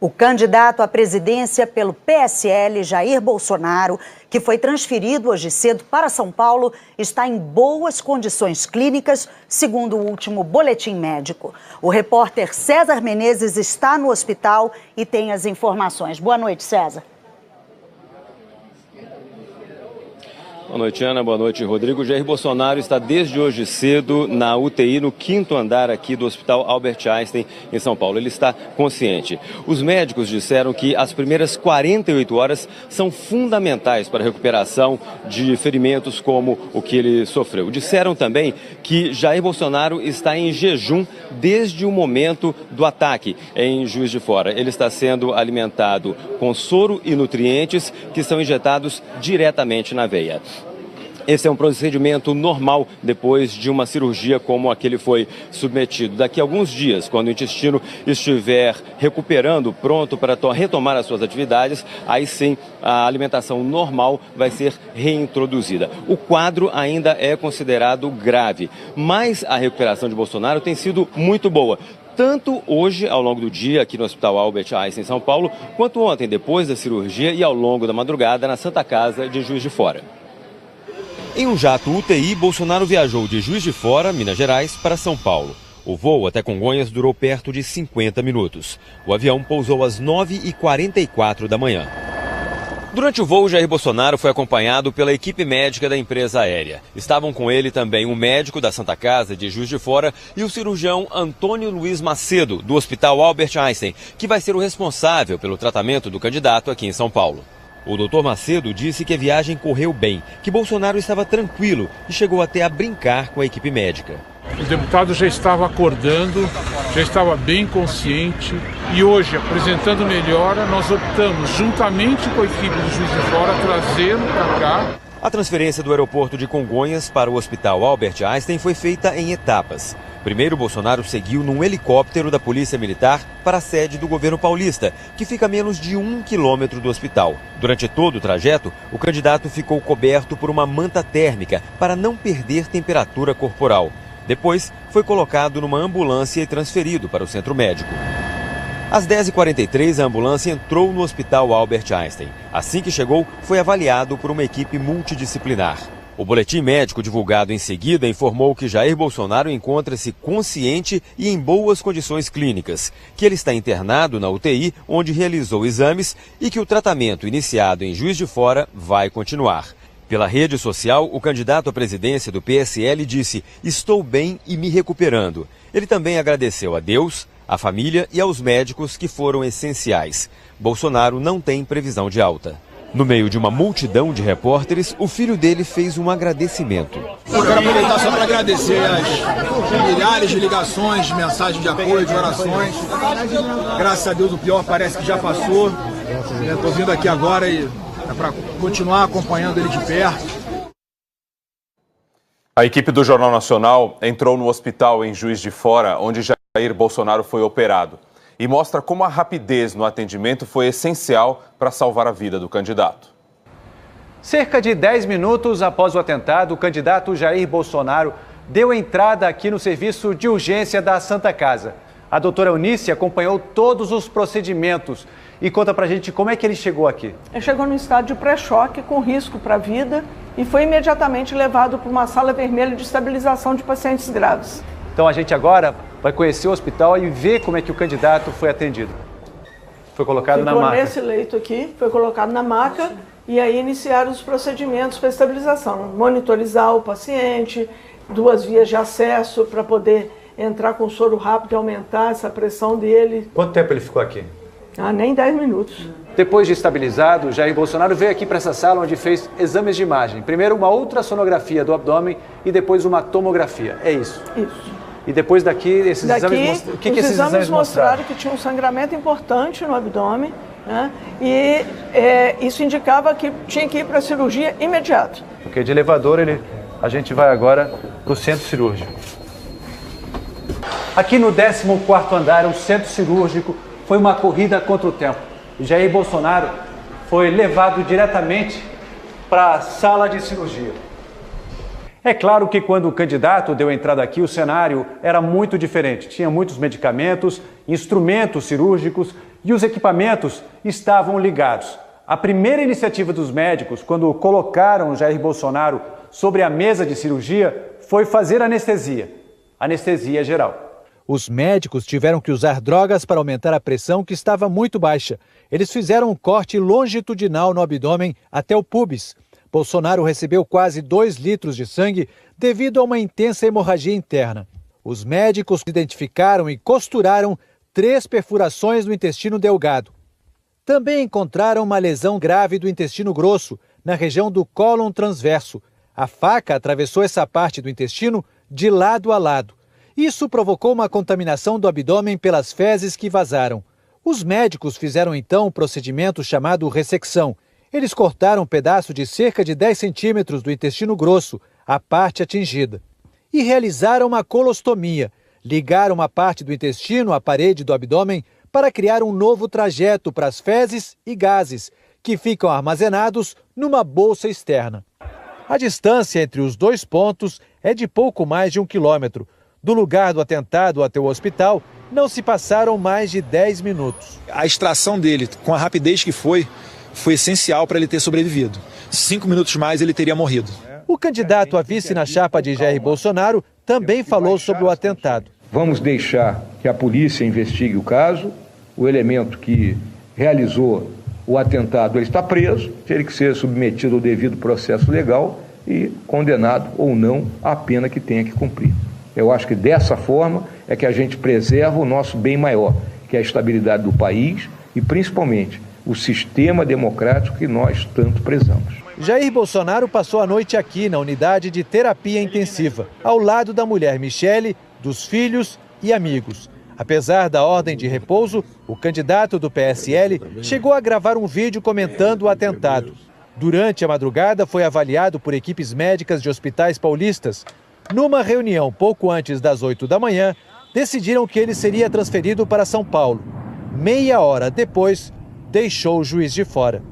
O candidato à presidência pelo PSL, Jair Bolsonaro, que foi transferido hoje cedo para São Paulo, está em boas condições clínicas, segundo o último boletim médico. O repórter César Menezes está no hospital e tem as informações. Boa noite, César. Boa noite, Ana. Boa noite, Rodrigo. Jair Bolsonaro está desde hoje cedo na UTI, no 5º andar aqui do Hospital Albert Einstein, em São Paulo. Ele está consciente. Os médicos disseram que as primeiras 48 horas são fundamentais para a recuperação de ferimentos como o que ele sofreu. Disseram também que Jair Bolsonaro está em jejum desde o momento do ataque em Juiz de Fora. Ele está sendo alimentado com soro e nutrientes que são injetados diretamente na veia. Esse é um procedimento normal depois de uma cirurgia como a que ele foi submetido. Daqui a alguns dias, quando o intestino estiver recuperando, pronto para retomar as suas atividades, aí sim a alimentação normal vai ser reintroduzida. O quadro ainda é considerado grave, mas a recuperação de Bolsonaro tem sido muito boa. Tanto hoje, ao longo do dia, aqui no Hospital Albert Einstein, em São Paulo, quanto ontem, depois da cirurgia e ao longo da madrugada, na Santa Casa de Juiz de Fora. Em um jato UTI, Bolsonaro viajou de Juiz de Fora, Minas Gerais, para São Paulo. O voo até Congonhas durou perto de 50 minutos. O avião pousou às 9h44 da manhã. Durante o voo, Jair Bolsonaro foi acompanhado pela equipe médica da empresa aérea. Estavam com ele também um médico da Santa Casa de Juiz de Fora e o cirurgião Antônio Luiz Macedo, do Hospital Albert Einstein, que vai ser o responsável pelo tratamento do candidato aqui em São Paulo. O doutor Macedo disse que a viagem correu bem, que Bolsonaro estava tranquilo e chegou até a brincar com a equipe médica. O deputado já estava acordando, já estava bem consciente e hoje, apresentando melhora, nós optamos, juntamente com a equipe do Juiz de Fora, trazê-lo para cá. A transferência do aeroporto de Congonhas para o Hospital Albert Einstein foi feita em etapas. Primeiro, Bolsonaro seguiu num helicóptero da Polícia Militar para a sede do governo paulista, que fica a menos de 1 quilômetro do hospital. Durante todo o trajeto, o candidato ficou coberto por uma manta térmica para não perder temperatura corporal. Depois, foi colocado numa ambulância e transferido para o centro médico. Às 10h43, a ambulância entrou no Hospital Albert Einstein. Assim que chegou, foi avaliado por uma equipe multidisciplinar. O boletim médico divulgado em seguida informou que Jair Bolsonaro encontra-se consciente e em boas condições clínicas, que ele está internado na UTI, onde realizou exames e que o tratamento iniciado em Juiz de Fora vai continuar. Pela rede social, o candidato à presidência do PSL disse: "Estou bem e me recuperando". Ele também agradeceu a Deus, à família e aos médicos que foram essenciais. Bolsonaro não tem previsão de alta. No meio de uma multidão de repórteres, o filho dele fez um agradecimento. Eu quero aproveitar só para agradecer as milhares de ligações, de mensagens de apoio, de orações. Graças a Deus o pior parece que já passou. Estou vindo aqui agora e é para continuar acompanhando ele de perto. A equipe do Jornal Nacional entrou no hospital em Juiz de Fora, onde Jair Bolsonaro foi operado. E mostra como a rapidez no atendimento foi essencial para salvar a vida do candidato. Cerca de 10 minutos após o atentado, o candidato Jair Bolsonaro deu entrada aqui no serviço de urgência da Santa Casa. A doutora Eunice acompanhou todos os procedimentos e conta pra gente como é que ele chegou aqui. Ele chegou num estado de pré-choque com risco para a vida e foi imediatamente levado para uma sala vermelha de estabilização de pacientes graves. Então a gente agora vai conhecer o hospital e ver como é que o candidato foi atendido. Foi colocado na maca. Ficou nesse leito aqui, foi colocado na maca e aí iniciaram os procedimentos para estabilização. Monitorizar o paciente, 2 vias de acesso para poder entrar com soro rápido e aumentar essa pressão dele. Quanto tempo ele ficou aqui? Nem 10 minutos. Depois de estabilizado, Jair Bolsonaro veio aqui para essa sala onde fez exames de imagem. Primeiro uma ultrassonografia do abdômen e depois uma tomografia. É isso? Isso. E depois daqui, esses exames... O que esses exames mostraram? Que tinha um sangramento importante no abdômen, né? E isso indicava que tinha que ir para a cirurgia imediato. Porque de elevador a gente vai agora para o centro cirúrgico. Aqui no 14º andar, o centro cirúrgico, foi uma corrida contra o tempo. Jair Bolsonaro foi levado diretamente para a sala de cirurgia. É claro que quando o candidato deu entrada aqui, o cenário era muito diferente. Tinha muitos medicamentos, instrumentos cirúrgicos e os equipamentos estavam ligados. A primeira iniciativa dos médicos, quando colocaram Jair Bolsonaro sobre a mesa de cirurgia, foi fazer anestesia geral. Os médicos tiveram que usar drogas para aumentar a pressão, que estava muito baixa. Eles fizeram um corte longitudinal no abdômen até o púbis. Bolsonaro recebeu quase 2 litros de sangue devido a uma intensa hemorragia interna. Os médicos identificaram e costuraram 3 perfurações no intestino delgado. Também encontraram uma lesão grave do intestino grosso, na região do cólon transverso. A faca atravessou essa parte do intestino de lado a lado. Isso provocou uma contaminação do abdômen pelas fezes que vazaram. Os médicos fizeram então um procedimento chamado ressecção. Eles cortaram um pedaço de cerca de 10 centímetros do intestino grosso, a parte atingida. E realizaram uma colostomia. Ligaram uma parte do intestino à parede do abdômen para criar um novo trajeto para as fezes e gases, que ficam armazenados numa bolsa externa. A distância entre os 2 pontos é de pouco mais de 1 quilômetro. Do lugar do atentado até o hospital, não se passaram mais de 10 minutos. A extração dele, com a rapidez que foi essencial para ele ter sobrevivido. 5 minutos mais ele teria morrido. O candidato a vice na chapa de Jair Bolsonaro também falou sobre o atentado. Vamos deixar que a polícia investigue o caso. O elemento que realizou o atentado ele está preso, terá que ser submetido ao devido processo legal e condenado ou não à pena que tenha que cumprir. Eu acho que dessa forma é que a gente preserva o nosso bem maior, que é a estabilidade do país e principalmente o sistema democrático que nós tanto prezamos. Jair Bolsonaro passou a noite aqui na unidade de terapia intensiva, ao lado da mulher Michele, dos filhos e amigos. Apesar da ordem de repouso, o candidato do PSL chegou a gravar um vídeo comentando o atentado. Durante a madrugada, foi avaliado por equipes médicas de hospitais paulistas. Numa reunião pouco antes das 8 da manhã, decidiram que ele seria transferido para São Paulo. Meia hora depois, deixou o Juiz de Fora.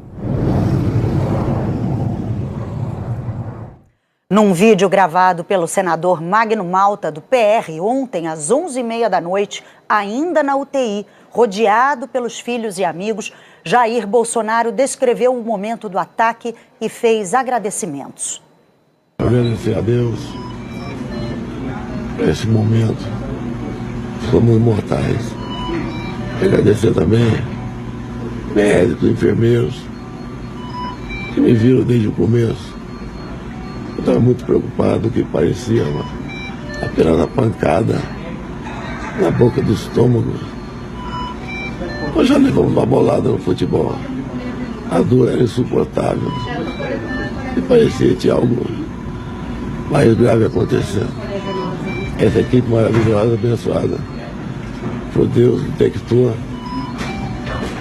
Num vídeo gravado pelo senador Magno Malta, do PR, ontem às 11h30 da noite, ainda na UTI, rodeado pelos filhos e amigos, Jair Bolsonaro descreveu o momento do ataque e fez agradecimentos. Agradecer a Deus por esse momento. Somos imortais. Agradecer também médicos, enfermeiros que me viram desde o começo. Eu estava muito preocupado, que parecia apenas uma pancada na boca do estômago. Nós já levamos uma bolada no futebol. A dor era insuportável. E parecia que tinha algo mais grave acontecendo. Essa equipe maravilhosa, abençoada por Deus, detectou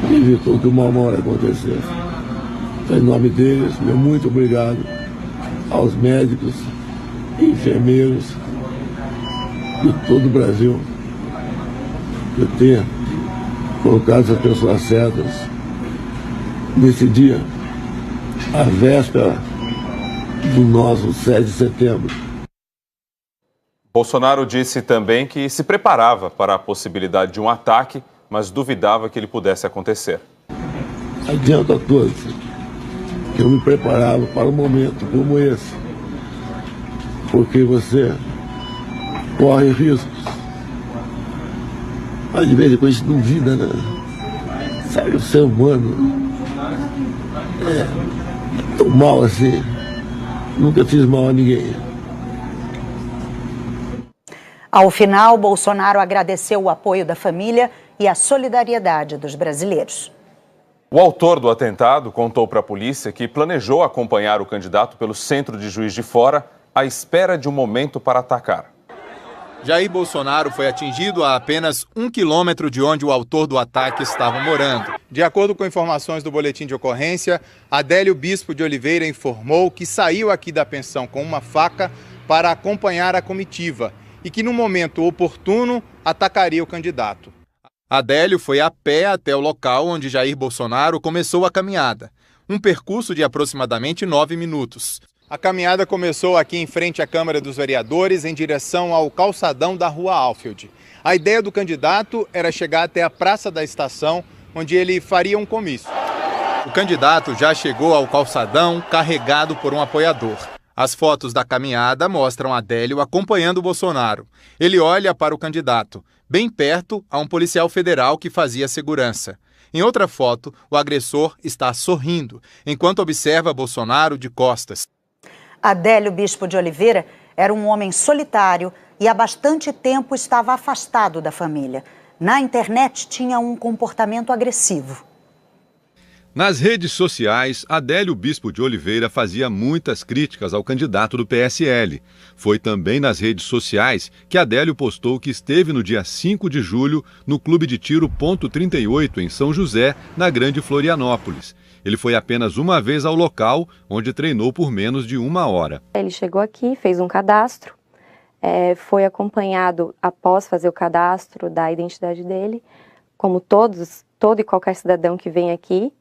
e evitou que o mau acontecesse. Então, em nome deles, meu muito obrigado aos médicos e enfermeiros de todo o Brasil por ter colocado essas pessoas certas nesse dia, a véspera do nosso 7 de setembro. Bolsonaro disse também que se preparava para a possibilidade de um ataque, mas duvidava que ele pudesse acontecer. Adianto a todos que eu me preparava para um momento como esse, porque você corre riscos. Mas de vez em quando a gente duvida, né? Sabe, o ser humano é tão mal assim. Nunca fiz mal a ninguém. Ao final, Bolsonaro agradeceu o apoio da família e a solidariedade dos brasileiros. O autor do atentado contou para a polícia que planejou acompanhar o candidato pelo centro de Juiz de Fora à espera de um momento para atacar. Jair Bolsonaro foi atingido a apenas 1 quilômetro de onde o autor do ataque estava morando. De acordo com informações do boletim de ocorrência, Adélio Bispo de Oliveira informou que saiu aqui da pensão com uma faca para acompanhar a comitiva e que no momento oportuno atacaria o candidato. Adélio foi a pé até o local onde Jair Bolsonaro começou a caminhada, um percurso de aproximadamente 9 minutos. A caminhada começou aqui em frente à Câmara dos Vereadores, em direção ao calçadão da Rua Alfield. A ideia do candidato era chegar até a Praça da Estação, onde ele faria um comício. O candidato já chegou ao calçadão carregado por um apoiador. As fotos da caminhada mostram Adélio acompanhando o Bolsonaro. Ele olha para o candidato. Bem perto há um policial federal que fazia segurança. Em outra foto, o agressor está sorrindo, enquanto observa Bolsonaro de costas. Adélio Bispo de Oliveira era um homem solitário e há bastante tempo estava afastado da família. Na internet tinha um comportamento agressivo. Nas redes sociais, Adélio Bispo de Oliveira fazia muitas críticas ao candidato do PSL. Foi também nas redes sociais que Adélio postou que esteve no dia 5 de julho no Clube de Tiro Ponto 38, em São José, na Grande Florianópolis. Ele foi apenas uma vez ao local, onde treinou por menos de 1 hora. Ele chegou aqui, fez um cadastro, foi acompanhado, após fazer o cadastro, da identidade dele, como todo e qualquer cidadão que vem aqui,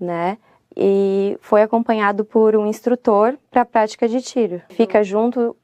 né? E foi acompanhado por um instrutor para a prática de tiro. Fica junto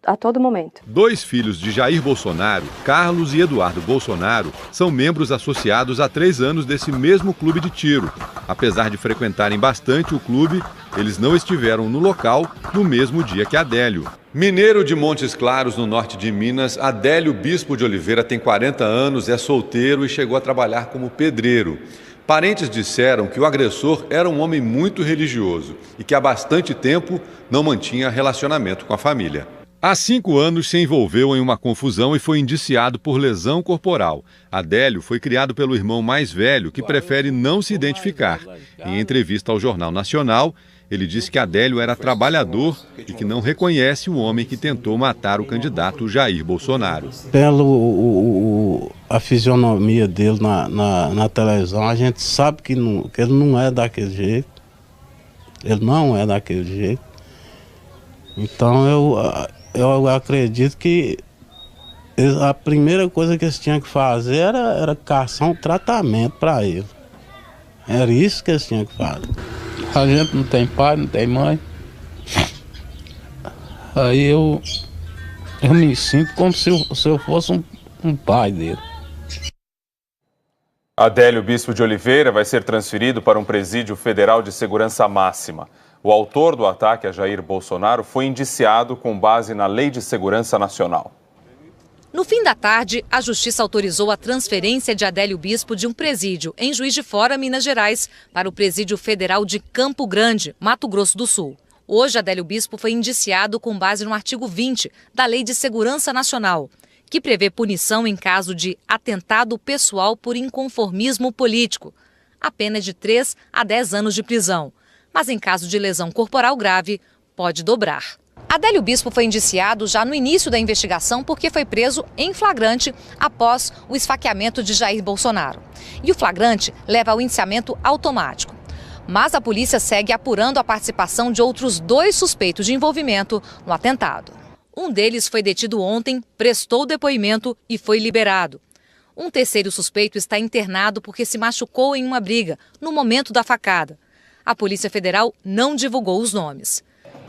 a todo momento. 2 filhos de Jair Bolsonaro, Carlos e Eduardo Bolsonaro, são membros associados há 3 anos desse mesmo clube de tiro. Apesar de frequentarem bastante o clube, eles não estiveram no local no mesmo dia que Adélio. Mineiro de Montes Claros, no norte de Minas, Adélio Bispo de Oliveira tem 40 anos, é solteiro e chegou a trabalhar como pedreiro. Parentes disseram que o agressor era um homem muito religioso e que há bastante tempo não mantinha relacionamento com a família. Há 5 anos se envolveu em uma confusão e foi indiciado por lesão corporal. Adélio foi criado pelo irmão mais velho, que prefere não se identificar. Em entrevista ao Jornal Nacional, ele disse que Adélio era trabalhador e que não reconhece o homem que tentou matar o candidato Jair Bolsonaro. Pelo a fisionomia dele na televisão, a gente sabe que ele não é daquele jeito. Ele não é daquele jeito. Então eu acredito que a primeira coisa que eles tinham que fazer era caçar um tratamento para ele. Era isso que eles tinham que fazer. A gente não tem pai, não tem mãe. Aí eu me sinto como se eu fosse um pai dele. Adélio Bispo de Oliveira vai ser transferido para um presídio federal de segurança máxima. O autor do ataque a Jair Bolsonaro foi indiciado com base na Lei de Segurança Nacional. No fim da tarde, a Justiça autorizou a transferência de Adélio Bispo de um presídio em Juiz de Fora, Minas Gerais, para o Presídio Federal de Campo Grande, Mato Grosso do Sul. Hoje, Adélio Bispo foi indiciado com base no artigo 20 da Lei de Segurança Nacional, que prevê punição em caso de atentado pessoal por inconformismo político. A pena é de 3 a 10 anos de prisão, mas em caso de lesão corporal grave, pode dobrar. Adélio Bispo foi indiciado já no início da investigação porque foi preso em flagrante após o esfaqueamento de Jair Bolsonaro. E o flagrante leva ao indiciamento automático. Mas a polícia segue apurando a participação de outros 2 suspeitos de envolvimento no atentado. Um deles foi detido ontem, prestou depoimento e foi liberado. Um terceiro suspeito está internado porque se machucou em uma briga no momento da facada. A Polícia Federal não divulgou os nomes.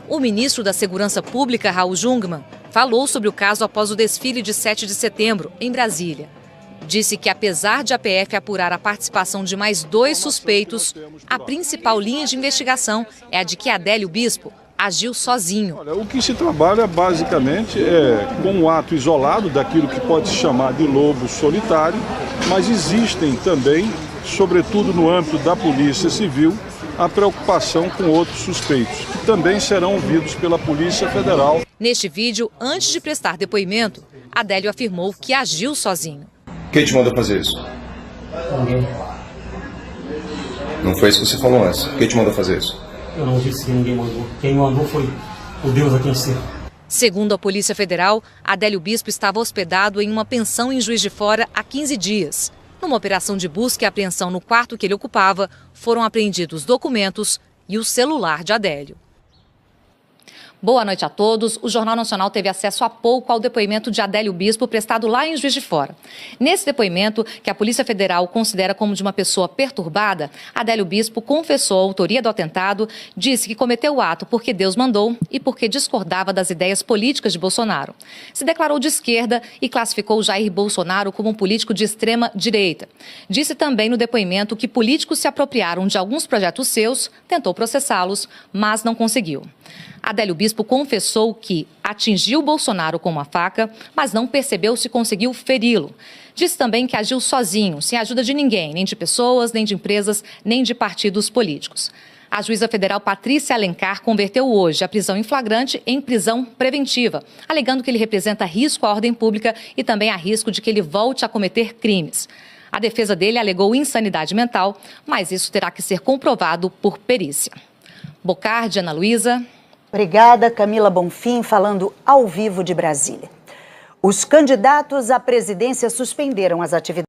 O ministro da Segurança Pública, Raul Jungmann, falou sobre o caso após o desfile de 7 de setembro, em Brasília. Disse que, apesar de a PF apurar a participação de mais 2 suspeitos, a principal linha de investigação é a de que Adélio Bispo agiu sozinho. Olha, o que se trabalha basicamente é com um ato isolado daquilo que pode se chamar de lobo solitário, mas existem também, sobretudo no âmbito da Polícia Civil, a preocupação com outros suspeitos, que também serão ouvidos pela Polícia Federal. Neste vídeo, antes de prestar depoimento, Adélio afirmou que agiu sozinho. Quem te mandou fazer isso? Ninguém. Não foi isso que você falou antes. Quem te mandou fazer isso? Eu não disse que ninguém mandou. Quem mandou foi o Deus a quem serve. Segundo a Polícia Federal, Adélio Bispo estava hospedado em uma pensão em Juiz de Fora há 15 dias. Numa operação de busca e apreensão no quarto que ele ocupava, foram apreendidos documentos e o celular de Adélio. Boa noite a todos. O Jornal Nacional teve acesso há pouco ao depoimento de Adélio Bispo, prestado lá em Juiz de Fora. Nesse depoimento, que a Polícia Federal considera como de uma pessoa perturbada, Adélio Bispo confessou a autoria do atentado, disse que cometeu o ato porque Deus mandou e porque discordava das ideias políticas de Bolsonaro. Se declarou de esquerda e classificou Jair Bolsonaro como um político de extrema direita. Disse também no depoimento que políticos se apropriaram de alguns projetos seus, tentou processá-los, mas não conseguiu. Adélio Bispo confessou que atingiu Bolsonaro com uma faca, mas não percebeu se conseguiu feri-lo. Disse também que agiu sozinho, sem ajuda de ninguém, nem de pessoas, nem de empresas, nem de partidos políticos. A juíza federal Patrícia Alencar converteu hoje a prisão em flagrante em prisão preventiva, alegando que ele representa risco à ordem pública e também há risco de que ele volte a cometer crimes. A defesa dele alegou insanidade mental, mas isso terá que ser comprovado por perícia. Bocardi, Ana Luísa. Obrigada, Camila Bonfim, falando ao vivo de Brasília. Os candidatos à presidência suspenderam as atividades